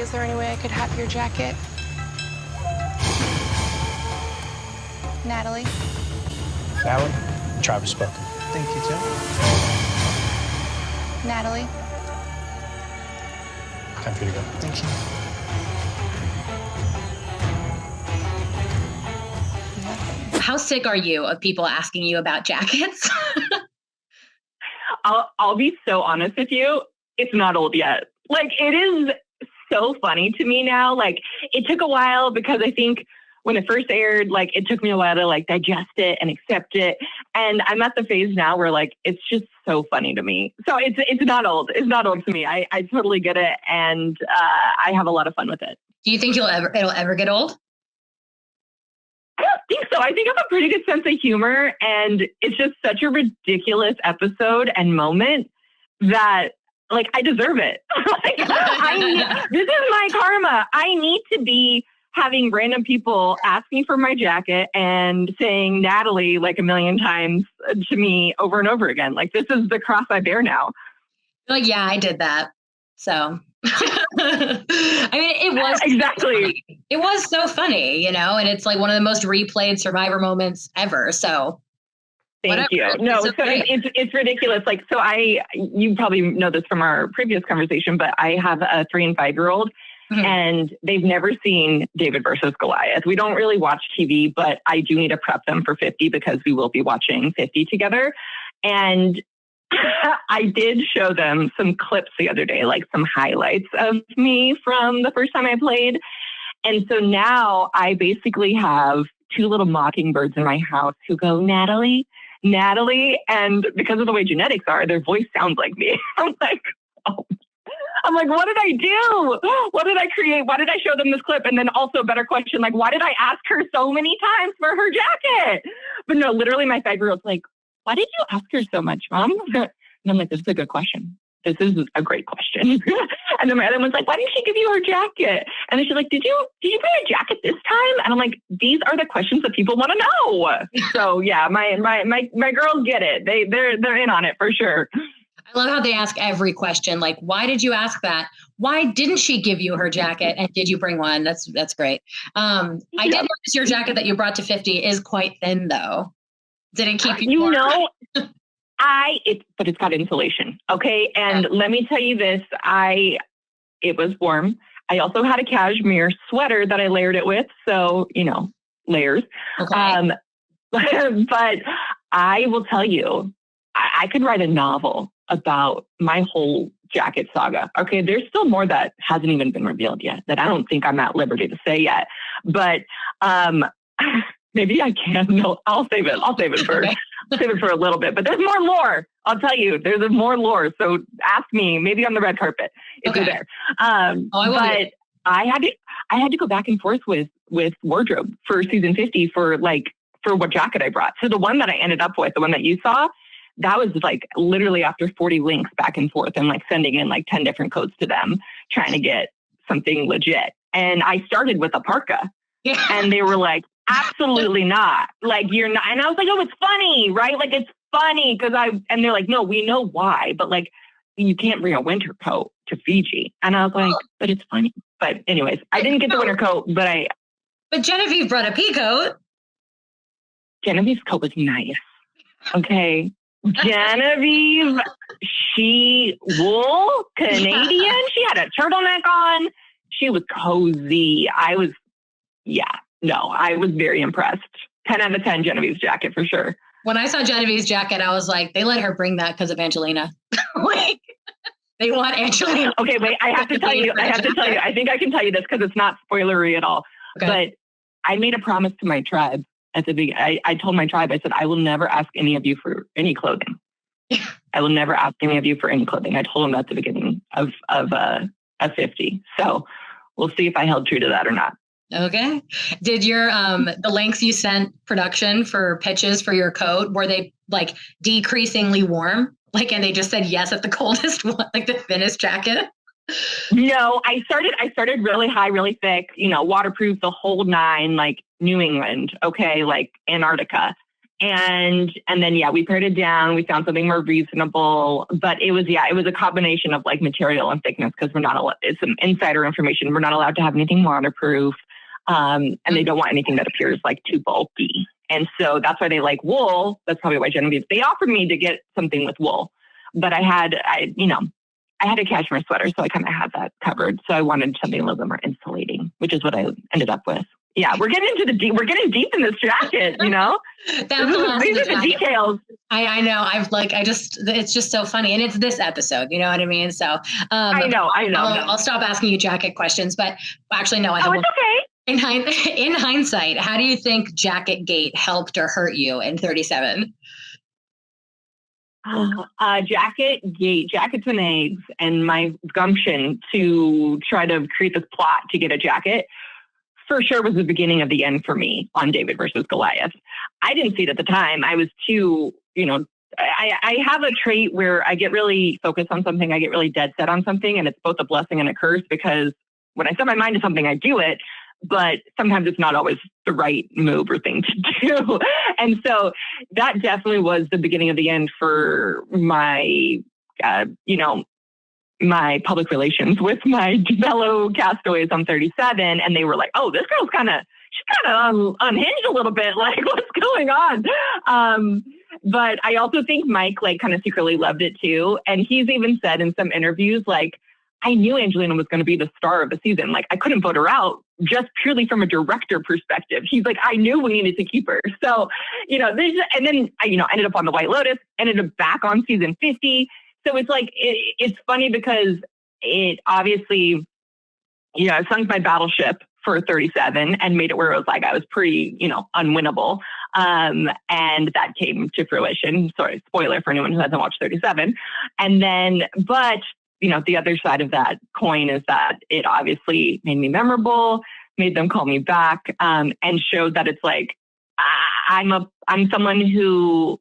is there any way I could have your jacket? Natalie? Sally, tribe has spoken. Thank you, Tim. Natalie? Time for you to go. Thank you. How sick are you of people asking you about jackets? I'll be so honest with you. It's not old yet. Like, it is so funny to me now. Like, it took a while because I think when it first aired, like, it took me a while to like digest it and accept it. And I'm at the phase now where like, it's just so funny to me. So it's not old. It's not old to me. I totally get it. And I have a lot of fun with it. Do you think it'll ever get old? I don't think so. I think I have a pretty good sense of humor, and it's just such a ridiculous episode and moment that, like, I deserve it. Like, this is my karma. I need to be having random people ask me for my jacket and saying Natalie like a million times to me over and over again. Like, this is the cross I bear now. Like, yeah, I did that. So, I mean, it was exactly. It was so funny, you know, and it's like one of the most replayed Survivor moments ever. So, thank you. No, so it's ridiculous. Like, so you probably know this from our previous conversation, but I have a 3 and 5 year old. Mm-hmm. And they've never seen David versus Goliath. We don't really watch TV, but I do need to prep them for 50 because we will be watching 50 together. And I did show them some clips the other day, like some highlights of me from the first time I played. And so now I basically have 2 little mockingbirds in my house who go, Natalie, Natalie. And because of the way genetics are, their voice sounds like me. I'm like, oh. I'm like, what did I do? What did I create? Why did I show them this clip? And then also a better question, like, why did I ask her so many times for her jacket? But no, literally my 5-year-old's like, why did you ask her so much, Mom? And I'm like, this is a good question. This is a great question. And then my other one's like, why didn't she give you her jacket? And then she's like, did you bring a jacket this time? And I'm like, these are the questions that people want to know. So yeah, my girls get it. They're in on it for sure. I love how they ask every question. Like, why did you ask that? Why didn't she give you her jacket? And did you bring one? That's great. I did notice your jacket that you brought to 50 is quite thin though. Did it keep you warm? Know, but it's got insulation. Okay. And let me tell you this, it was warm. I also had a cashmere sweater that I layered it with. So, you know, layers. Okay. But I will tell you, I could write a novel about my whole jacket saga. Okay. There's still more that hasn't even been revealed yet that I don't think I'm at liberty to say yet, but, maybe I can. No, I'll save it. I'll save it for a little bit, but there's more lore. I'll tell you, there's more lore. So ask me maybe on the red carpet if you're there. But I had to go back and forth with wardrobe for season 50 for what jacket I brought. So the one that I ended up with, the one that you saw, that was like literally after 40 links back and forth and like sending in like 10 different codes to them, trying to get something legit. And I started with a parka and they were like, absolutely not. Like, you're not. And I was like, oh, it's funny, right? Like, it's funny and they're like, no, we know why, but like, you can't bring a winter coat to Fiji. And I was like, but it's funny. But anyways, I didn't get the winter coat, but Genevieve brought a pea coat. Genevieve's coat was nice. Okay. Genevieve, she wool, Canadian. She had a turtleneck on. She was cozy. I was very impressed. 10 out of 10 Genevieve's jacket for sure. When I saw Genevieve's jacket, I was like, they let her bring that because of Angelina. Like, they want Angelina. Okay, wait, I have to tell you. I think I can tell you this because it's not spoilery at all. Okay. But I made a promise to my tribe. At the beginning, I told my tribe, I said, I will never ask any of you for any clothing. I will never ask any of you for any clothing. I told them at the beginning of 50. So we'll see if I held true to that or not. Okay. Did your the links you sent production for pitches for your coat, were they like decreasingly warm? Like, and they just said yes at the coldest one, like the thinnest jacket? No, I started really high, really thick, you know, waterproof, the whole 9, like New England, okay, like Antarctica. And then, we pared it down. We found something more reasonable, but it was a combination of like material and thickness, because we're not allowed, it's some insider information. We're not allowed to have anything waterproof. And they don't want anything that appears like too bulky. And so that's why they like wool. That's probably why Genevieve, they offered me to get something with wool, but I had a cashmere sweater, so I kind of had that covered. So I wanted something a little bit more insulating, which is what I ended up with. Yeah, we're getting we're getting deep in this jacket, you know? These are the details. I know. It's just so funny. And it's this episode, you know what I mean? So I know. I'll stop asking you jacket questions, but actually, no, I have it's okay. In hindsight, how do you think Jacket Gate helped or hurt you in 37? Jackets and eggs, and my gumption to try to create this plot to get a jacket for sure was the beginning of the end for me on David versus Goliath. I didn't see it at the time. I was too, I have a trait where I get really focused on something. I get really dead set on something, and it's both a blessing and a curse, because when I set my mind to something, I do it. But sometimes it's not always the right move or thing to do. And so that definitely was the beginning of the end for my, my public relations with my fellow castaways on 37. And they were like, oh, this girl's she's kind of unhinged a little bit. Like, what's going on? But I also think Mike kind of secretly loved it too. And he's even said in some interviews, like, I knew Angelina was going to be the star of the season. Like, I couldn't vote her out just purely from a director perspective. He's like, I knew we needed to keep her. So, and then I ended up on the White Lotus, ended up back on season 50. So it's like, it's funny because it obviously, it sunk my battleship for 37 and made it where it was like, I was pretty, unwinnable. And that came to fruition. Sorry, spoiler for anyone who hasn't watched 37. And then, but the other side of that coin is that it obviously made me memorable, made them call me back, and showed that it's like, I'm someone who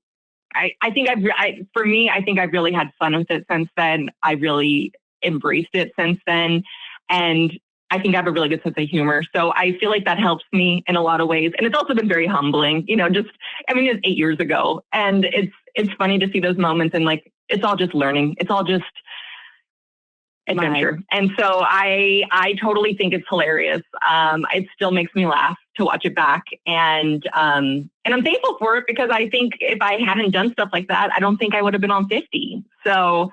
I think I've really had fun with it since then. I really embraced it since then. And I think I have a really good sense of humor. So I feel like that helps me in a lot of ways. And it's also been very humbling, it's 8 years ago. And it's funny to see those moments, and like, it's all just learning. It's all just adventure. Right. And so I totally think it's hilarious. It still makes me laugh to watch it back. And I'm thankful for it, because I think if I hadn't done stuff like that, I don't think I would have been on 50. So,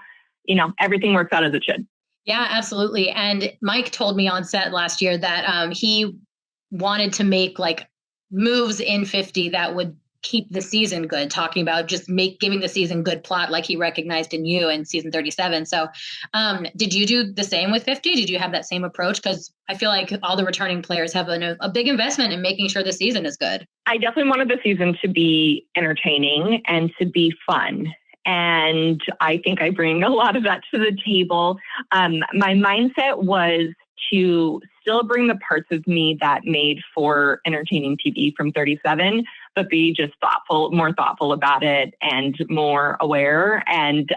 everything works out as it should. Yeah, absolutely. And Mike told me on set last year that he wanted to make like moves in 50 that would keep the season good, talking about just giving the season good plot, like he recognized in you in season 37. So did you do the same with 50? Did you have that same approach? Because I feel like all the returning players have a big investment in making sure the season is good. I definitely wanted the season to be entertaining and to be fun. And I think I bring a lot of that to the table. My mindset was to still bring the parts of me that made for entertaining TV from 37, but be just more thoughtful about it and more aware, and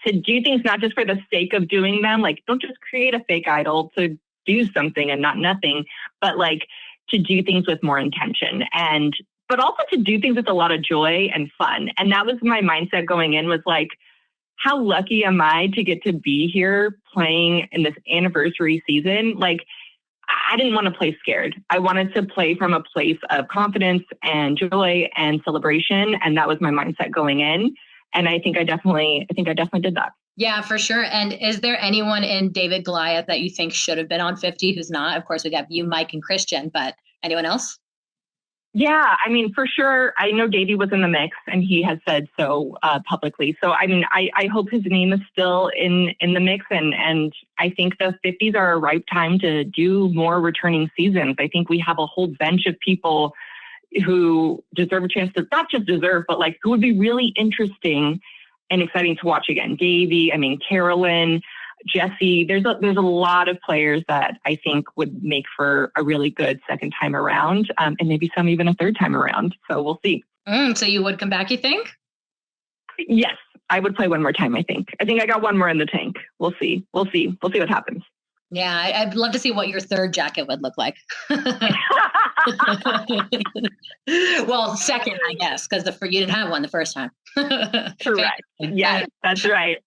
to do things not just for the sake of doing them. Like, don't just create a fake idol to do something and not nothing, but like to do things with more intention, but also to do things with a lot of joy and fun. And that was my mindset going in, was like, how lucky am I to get to be here playing in this anniversary season? Like, I didn't want to play scared. I wanted to play from a place of confidence and joy and celebration. And that was my mindset going in. And I think I definitely did that. Yeah, for sure. And is there anyone in David Goliath that you think should have been on 50 who's not? Of course, we got you, Mike, and Christian, but anyone else? Yeah, I mean, for sure. I know Davey was in the mix, and he has said so publicly. So, I mean, I hope his name is still in the mix. And I think the 50s are a ripe time to do more returning seasons. I think we have a whole bench of people who deserve a chance to, not just deserve, but like who would be really interesting and exciting to watch again. Davey, I mean, Carolyn, Jesse, there's a lot of players that I think would make for a really good second time around, and maybe some even a third time around. So we'll see. So you would come back, you think? Yes, I would play one more time, I think. I got one more in the tank. We'll see what happens. Yeah, I'd love to see what your third jacket would look like. Well, second, I guess, because you didn't have one the first time. Correct. Yes, that's right.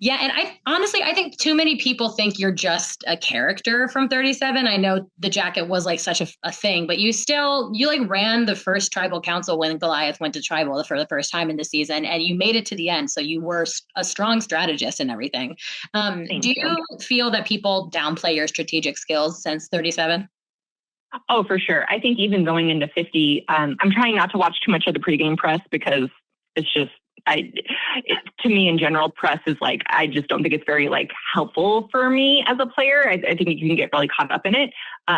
Yeah, and I think too many people think you're just a character from 37. I know the jacket was like such a thing, but you like ran the first tribal council when Goliath went to tribal for the first time in the season, and you made it to the end. So you were a strong strategist and everything. Do you feel that people downplay your strategic skills since 37? Oh, for sure. I think even going into 50, I'm trying not to watch too much of the pregame press because it's just, to me in general, press is like, I just don't think it's very like helpful for me as a player. I think you can get really caught up in it.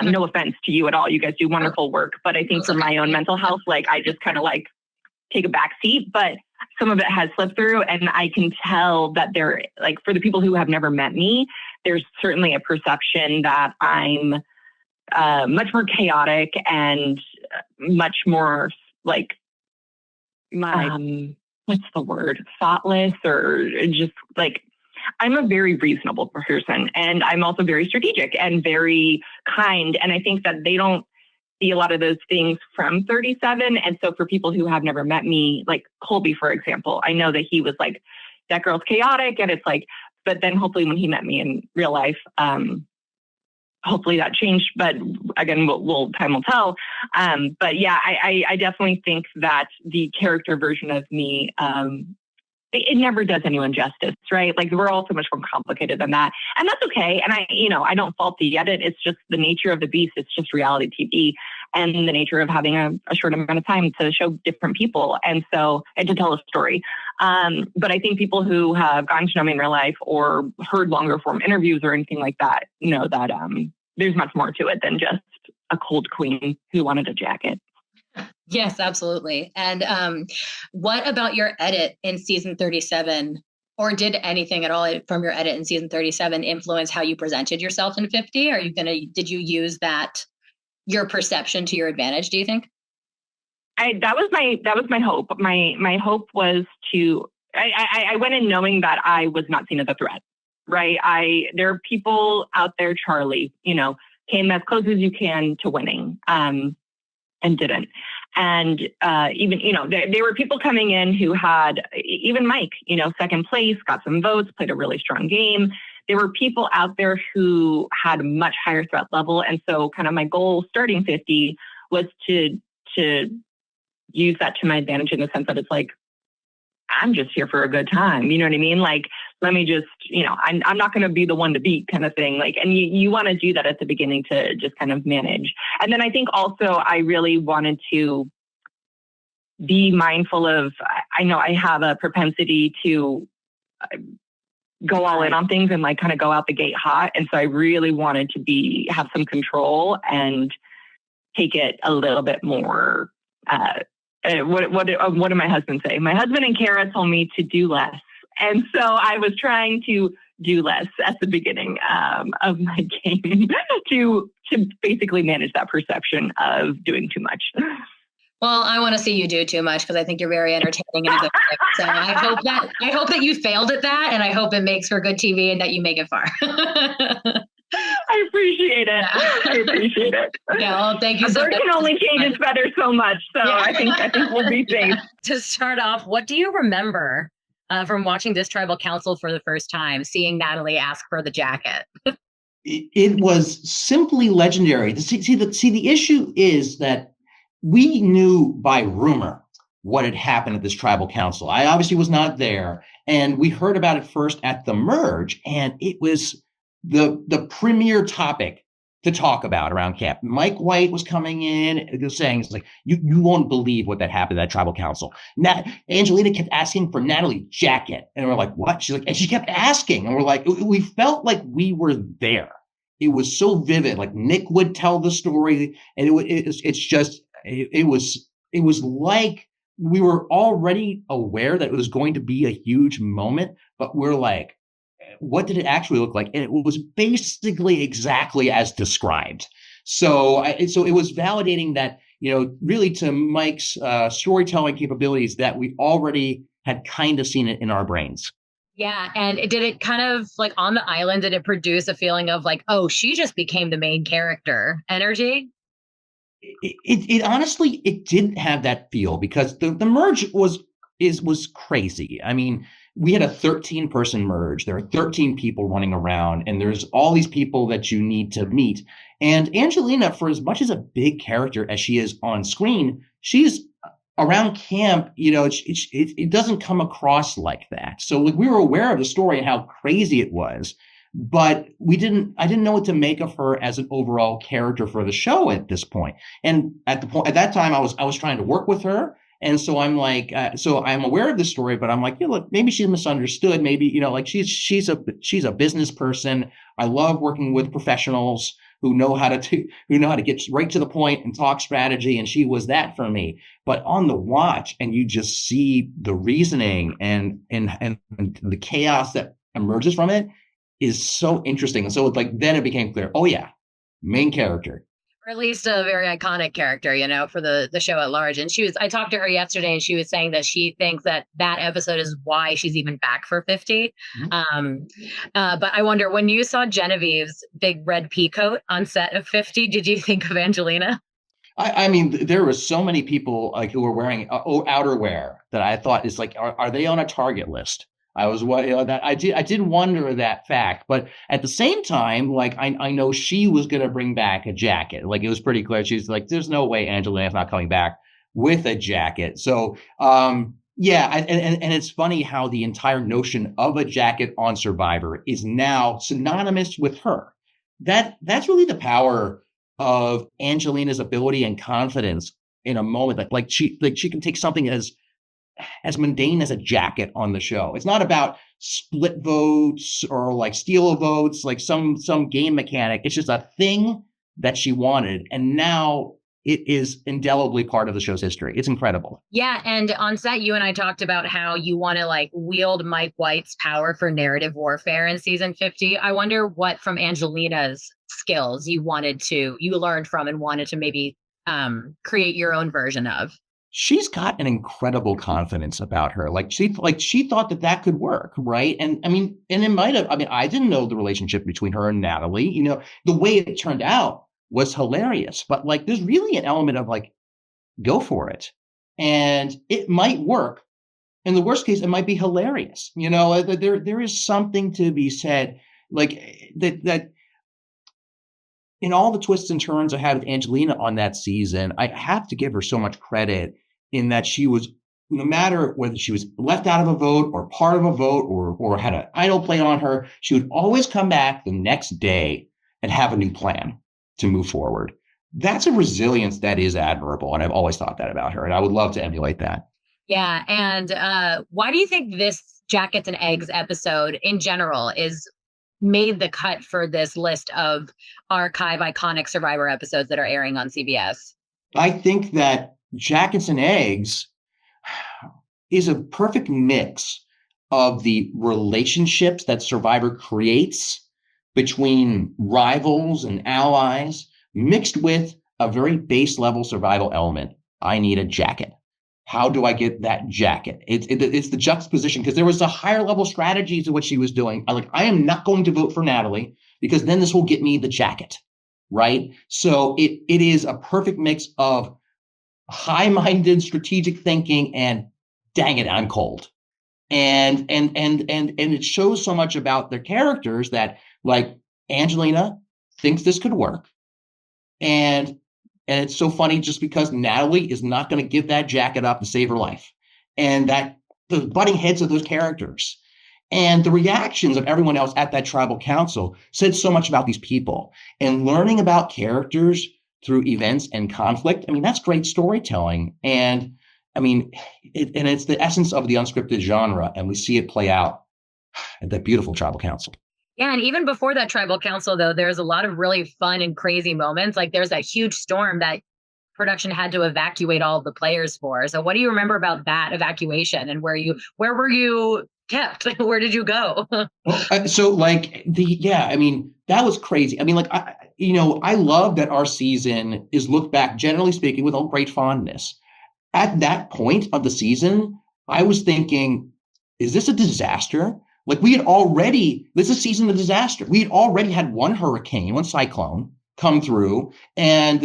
No offense to you at all. You guys do wonderful work, but I think for my own mental health, like I just kind of like take a back seat, but some of it has slipped through, and I can tell that there, like for the people who have never met me, there's certainly a perception that I'm much more chaotic and much more like what's the word? Thoughtless, or just like, I'm a very reasonable person, and I'm also very strategic and very kind. And I think that they don't see a lot of those things from 37. And so for people who have never met me, like Colby, for example, I know that he was like, that girl's chaotic. And it's like, but then hopefully when he met me in real life, hopefully that changed, but again, time will tell. But yeah, I definitely think that the character version of me, it never does anyone justice, right? Like we're all so much more complicated than that, and that's okay. And I don't fault the edit. It's just the nature of the beast. It's just reality TV, and the nature of having a short amount of time to show different people, and to tell a story. But I think people who have gotten to know me in real life or heard longer form interviews or anything like that know that there's much more to it than just a cold queen who wanted a jacket. Yes, absolutely. And what about your edit in season 37, or did anything at all from your edit in season 37 influence how you presented yourself in 50? Did you use your perception to your advantage, do you think? That was my hope. My hope was I went in knowing that I was not seen as a threat, right? There are people out there, Charlie, came as close as you can to winning, and didn't. And even, there were people coming in who had, even Mike, second place, got some votes, played a really strong game. There were people out there who had much higher threat level. And so kind of my goal starting 50 was to use that to my advantage in the sense that it's like, I'm just here for a good time. You know what I mean? Like, let me just, I'm not going to be the one to beat kind of thing. Like, and you want to do that at the beginning to just kind of manage. And then I think also I really wanted to be mindful of, I know I have a propensity to go all in on things and like kind of go out the gate hot. And so I really wanted to have some control and take it a little bit more, what did my husband say? My husband and Kara told me to do less. And so I was trying to do less at the beginning of my game to basically manage that perception of doing too much. Well, I want to see you do too much because I think you're very entertaining and a good pick. So I hope that you failed at that, and I hope it makes for good TV and that you make it far. I appreciate it. I appreciate it. Yeah, well, thank you. A bird can only change its feathers so much, so yeah. I think we'll be safe. To start off, what do you remember from watching this tribal council for the first time, seeing Natalie ask for the jacket? It was simply legendary. The issue is that we knew by rumor what had happened at this tribal council. I obviously was not there, and we heard about it first at the merge, and it was the premier topic to talk about around camp. Mike White was coming in saying, it's like, you won't believe what that happened at that tribal council. Angelina kept asking for Natalie's jacket. And we're like, what? She's like, and she kept asking. And we're like, we felt like we were there. It was so vivid. Like Nick would tell the story, and it was like we were already aware that it was going to be a huge moment, but we're like, what did it actually look like? And it was basically exactly as described. So it was validating that, really to Mike's storytelling capabilities that we already had kind of seen it in our brains. Yeah. And did it kind of like on the island, did it produce a feeling of like, oh, she just became the main character energy? It honestly, it didn't have that feel because the merge was crazy. I mean, we had a 13-person merge. There are 13 people running around, and there's all these people that you need to meet. And Angelina, for as much as a big character as she is on screen, she's around camp. It doesn't come across like that. So like, we were aware of the story and how crazy it was, but I didn't know what to make of her as an overall character for the show at this point. And at that time, I was trying to work with her. And so I'm like, so I'm aware of the story, but I'm like, yeah, look, maybe she's misunderstood. Maybe, like she's a business person. I love working with professionals who know how to get right to the point and talk strategy. And she was that for me. But on the watch, and you just see the reasoning and the chaos that emerges from it is so interesting. And so like then it became clear, oh yeah, main character. Or at least a very iconic character, for the show at large. And I talked to her yesterday and she was saying that she thinks that episode is why she's even back for 50. Mm-hmm. But I wonder, when you saw Genevieve's big red pea coat on set of 50, did you think of Angelina? I mean, there were so many people like who were wearing outerwear that I thought is like, are they on a target list? I was that I did wonder that fact, but at the same time, like I know she was going to bring back a jacket. Like it was pretty clear. She's like, there's no way Angelina's not coming back with a jacket. So yeah, and it's funny how the entire notion of a jacket on Survivor is now synonymous with her. That's really the power of Angelina's ability and confidence in a moment. Like she can take something as mundane as a jacket on the show. It's not about split votes or like steal votes, like some game mechanic. It's just a thing that she wanted. And now it is indelibly part of the show's history. It's incredible. Yeah. And on set, you and I talked about how you want to like wield Mike White's power for narrative warfare in season 50. I wonder what from Angelina's skills you learned from and wanted to maybe create your own version of. She's got an incredible confidence about her. Like she thought that could work. Right. And I mean, and it might have, I didn't know the relationship between her and Natalie, the way it turned out was hilarious, but like, there's really an element of like, go for it. And it might work. In the worst case, it might be hilarious. There is something to be said like that in all the twists and turns I had with Angelina on that season, I have to give her so much credit in that she was, no matter whether she was left out of a vote or part of a vote or had an idol play on her, she would always come back the next day and have a new plan to move forward. That's a resilience that is admirable. And I've always thought that about her. And I would love to emulate that. Yeah. And why do you think this Jackets and Eggs episode in general is made the cut for this list of archive iconic Survivor episodes that are airing on CBS? I think that Jackets and Eggs is a perfect mix of the relationships that Survivor creates between rivals and allies, mixed with a very base level survival element. I need a jacket. How do I get that jacket? It's the juxtaposition, because there was a higher level strategy to what she was doing. I am not going to vote for Natalie because then this will get me the jacket, right? So it is a perfect mix of high-minded strategic thinking and dang it, I'm cold. And it shows so much about their characters that like Angelina thinks this could work. And it's so funny just because Natalie is not going to give that jacket up to save her life. And that the butting heads of those characters and the reactions of everyone else at that tribal council said so much about these people. And learning about characters through events and conflict, that's great storytelling. And it's the essence of the unscripted genre. And we see it play out at that beautiful tribal council. Yeah, and even before that tribal council, though, there's a lot of really fun and crazy moments. Like there's that huge storm that production had to evacuate all of the players for. So what do you remember about that evacuation and where were you kept? Where did you go? So like that was crazy. I love that our season is looked back, generally speaking, with a great fondness. At that point of the season, I was thinking, is this a disaster? Like this is season of disaster. We had already had one hurricane, one cyclone come through, and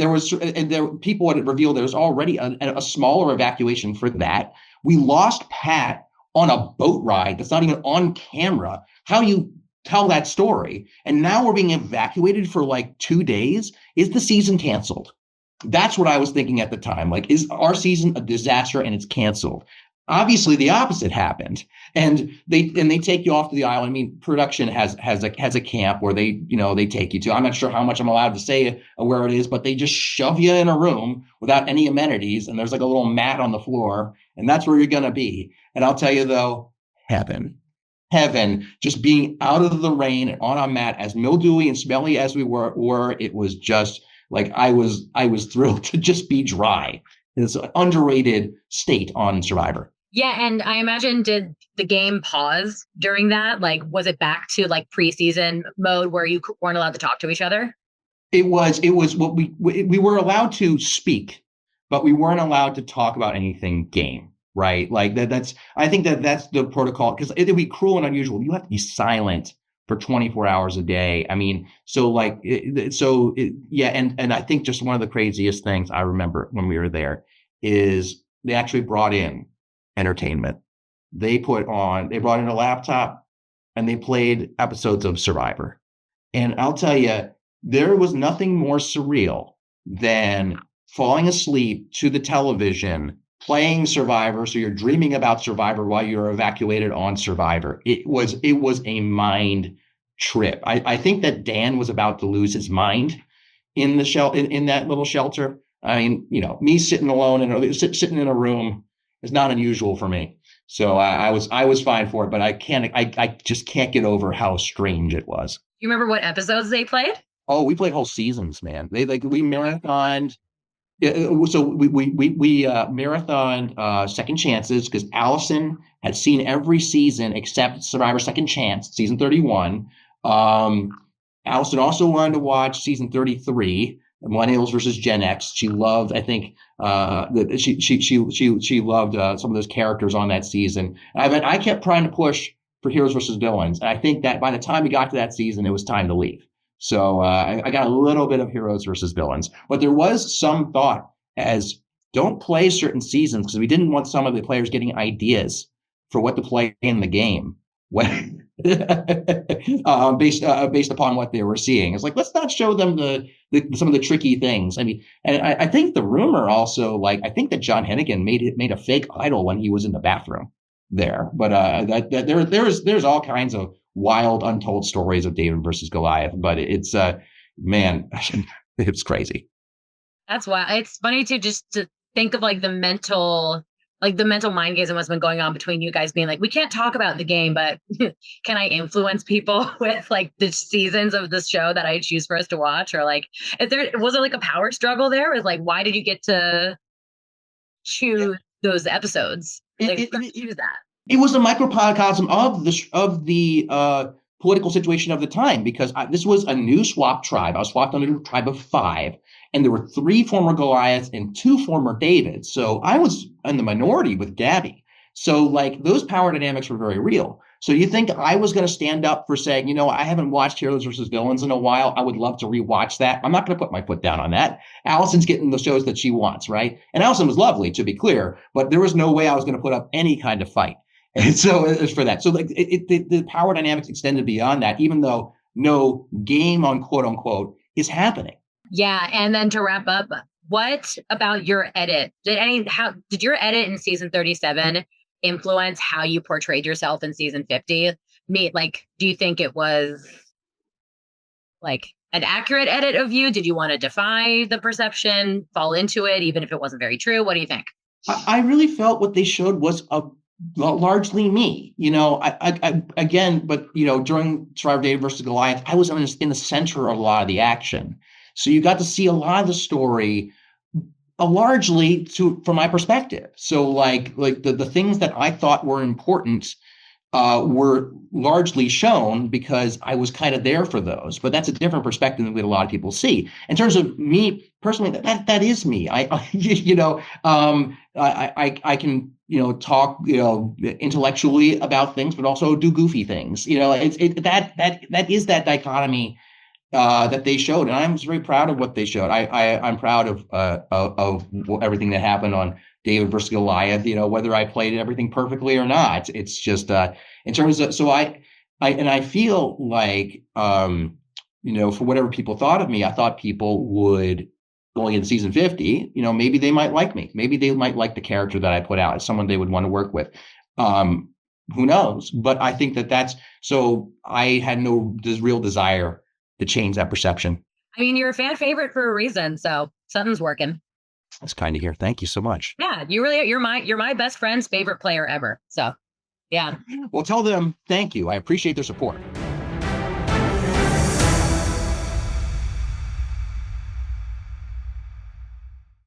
people had revealed there was already a smaller evacuation for that. We lost Pat on a boat ride that's not even on camera. How do you tell that story? And now we're being evacuated for like 2 days. Is the season canceled? That's what I was thinking at the time. Like, is our season a disaster and it's canceled? Obviously, the opposite happened, and they take you off to the island. I mean, production has a camp where they take you to. I'm not sure how much I'm allowed to say where it is, but they just shove you in a room without any amenities, and there's like a little mat on the floor, and that's where you're gonna be. And I'll tell you though, heaven, just being out of the rain and on a mat, as mildewy and smelly as we were, it was just like I was thrilled to just be dry. It's an underrated state on Survivor. Yeah, and I imagine, did the game pause during that? Like, was it back to like preseason mode where you weren't allowed to talk to each other? It was what we were allowed to speak, but we weren't allowed to talk about anything game, right? Like I think that's the protocol, because it'd be cruel and unusual. You have to be silent for 24 hours a day. I mean, yeah. And I think just one of the craziest things I remember when we were there is they actually brought in entertainment. They brought in a laptop and they played episodes of Survivor. And I'll tell you, there was nothing more surreal than falling asleep to the television, playing Survivor. So you're dreaming about Survivor while you're evacuated on Survivor. It was a mind trip. I think that Dan was about to lose his mind in that little shelter. I mean, me sitting alone sitting in a room is not unusual for me. So I was fine for it, but I just can't get over how strange it was. You remember what episodes they played? Oh, we played whole seasons, man. We marathoned. So we marathoned Second Chances, because Allison had seen every season except Survivor Second Chance, season 31. Allison also wanted to watch season 33, Millennials versus Gen X. She loved, I think, she loved some of those characters on that season. I kept trying to push for Heroes versus Villains, and I think that by the time we got to that season, it was time to leave. So I got a little bit of Heroes versus Villains, but there was some thought as don't play certain seasons, because we didn't want some of the players getting ideas for what to play in the game when based upon what they were seeing. It's like, let's not show them some of the tricky things. I mean, and I think the rumor also, like, I think that John Hennigan made a fake idol when he was in the bathroom there. But there's all kinds of wild, untold stories of David versus Goliath. But it's man, it's crazy. That's why it's funny to think of like the mental mind games and what's been going on between you guys being like, we can't talk about the game, but can I influence people with like the seasons of this show that I choose for us to watch? Or like, was there like a power struggle there? With like, why did you get to choose those episodes? Choose that. It was a microcosm of the political situation of the time, because this was a new swap tribe. I was swapped under a tribe of 5, and there were 3 former Goliaths and 2 former Davids. So I was in the minority with Gabby. So like those power dynamics were very real. So you think I was going to stand up for saying, I haven't watched Heroes versus Villains in a while. I would love to rewatch that. I'm not going to put my foot down on that. Allison's getting the shows that she wants, right? And Allison was lovely, to be clear, but there was no way I was going to put up any kind of fight. And so it was for that. So like the power dynamics extended beyond that, even though no game on quote unquote is happening. Yeah. And then to wrap up, what about your edit? Did your edit in season 37 influence how you portrayed yourself in season 50? Do you think it was like an accurate edit of you? Did you want to defy the perception, fall into it, even if it wasn't very true? What do you think? I really felt what they showed was largely me, during Survivor David versus Goliath, I was in the center of a lot of the action. So you got to see a lot of the story largely from my perspective. So like the things that I thought were important were largely shown because I was kind of there for those. But that's a different perspective than what a lot of people see. In terms of me personally, that is me. I can talk intellectually about things, but also do goofy things. That is that dichotomy that they showed, and I'm very proud of what they showed. I'm proud of everything that happened on David versus Goliath. Whether I played everything perfectly or not, it's just in terms of. So I feel like for whatever people thought of me, I thought people would, going into season 50, maybe they might like me, maybe they might like the character that I put out as someone they would want to work with. Who knows? But I think that's so. I had no real desire to change that perception. I mean, you're a fan favorite for a reason, so something's working. That's kind of here. Thank you so much. Yeah, you're my best friend's favorite player ever. So, yeah. Well, tell them thank you. I appreciate their support.